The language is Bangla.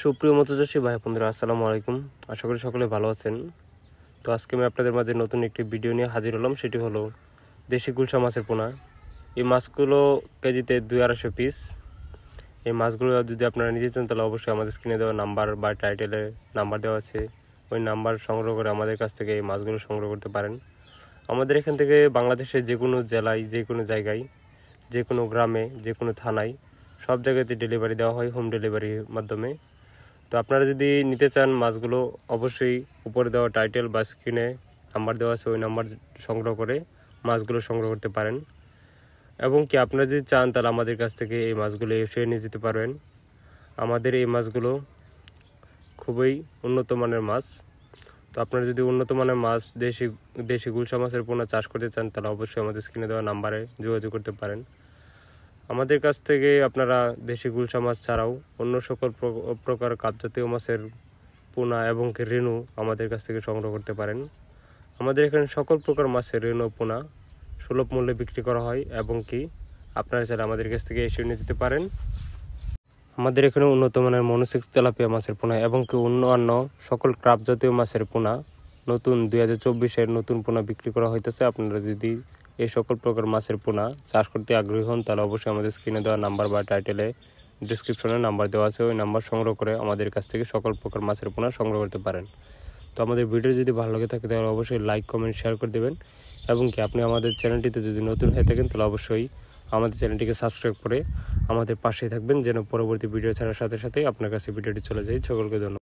সুপ্রিয় মৎস্যচাষী ভাই বন্ধুরা, আসসালামু আলাইকুম। আশা করি সকলে ভালো আছেন। তো আজকে আমি আপনাদের মাঝে নতুন একটি ভিডিও নিয়ে হাজির হলাম। সেটি হলো দেশি গুলশা মাছের পোনা। এই মাছগুলো কেজিতে 200-250 পিস। এই মাছগুলো যদি আপনারা নিতে চান তাহলে অবশ্যই আমাদের স্ক্রিনে দেওয়া নাম্বার বা টাইটেলে নাম্বার দেওয়া আছে, ওই নাম্বার সংগ্রহ করে আমাদের কাছ থেকে এই মাছগুলো সংগ্রহ করতে পারেন। আমাদের এখান থেকে বাংলাদেশের যে কোনো জেলায়, যে কোনো জায়গায়, যে কোনো গ্রামে, যে কোনো থানায় সব জায়গাতে ডেলিভারি দেওয়া হয় হোম ডেলিভারির মাধ্যমে। তো আপনারা যদি নিতে চান মাছগুলো, অবশ্যই উপরে দেওয়া টাইটেল বা স্ক্রিনে নাম্বার দেওয়া আছে, ওই নাম্বার সংগ্রহ করে মাছগুলো সংগ্রহ করতে পারেন। এবং কি আপনারা যদি চান তাহলে আমাদের কাছ থেকে এই মাছগুলো এসে নিয়ে যেতে পারবেন। আমাদের এই মাছগুলো খুবই উন্নত মানের মাছ। তো আপনারা যদি উন্নত মানের মাছ দেশি গুলশা মাছের পোনা চাষ করতে চান তাহলে অবশ্যই আমাদের স্ক্রিনে দেওয়া নাম্বারে যোগাযোগ করতে পারেন। আমাদের কাছ থেকে আপনারা দেশি গুলশা মাছ ছাড়াও অন্য সকল প্রকার কাপজাতীয় মাছের পোনা এবং রেণু আমাদের কাছ থেকে সংগ্রহ করতে পারেন। আমাদের এখানে সকল প্রকার মাছের রেণু পোনা সুলভ মূল্যে বিক্রি করা হয় এবং কি আপনারা চাইলে আমাদের কাছ থেকে এসে নিয়ে যেতে পারেন। আমাদের এখানে উন্নত মানের মনোসেক্স তেলাপিয়া মাছের পোনা এবং কি অন্যান্য সকল ক্রাপ জাতীয় মাছের পোনা নতুন 2024-এর নতুন পোনা বিক্রি করা হইতেছে। আপনারা যদি এই সকল প্রকার মাছের পোনা চাষ করতে আগ্রহী হন তাহলে অবশ্যই আমাদের স্ক্রিনে দেওয়া নাম্বার বা টাইটেলে ডিসক্রিপশনে নাম্বার দেওয়া আছে, ওই নাম্বার সংগ্রহ করে আমাদের কাছ থেকে সকল প্রকার মাছের পোনা সংগ্রহ করতে পারেন। তো আমাদের ভিডিও যদি ভালো লাগে থাকে তাহলে অবশ্যই লাইক, কমেন্ট, শেয়ার করে দেবেন এবং কি আপনি আমাদের চ্যানেলটিতে যদি নতুন হয়ে থাকেন তাহলে অবশ্যই আমাদের চ্যানেলটিকে সাবস্ক্রাইব করে আমাদের পাশেই থাকবেন, যেন পরবর্তী ভিডিও ছাড়ার সাথে সাথেই আপনার কাছে ভিডিওটি চলে যায়। সকলকে ধন্যবাদ।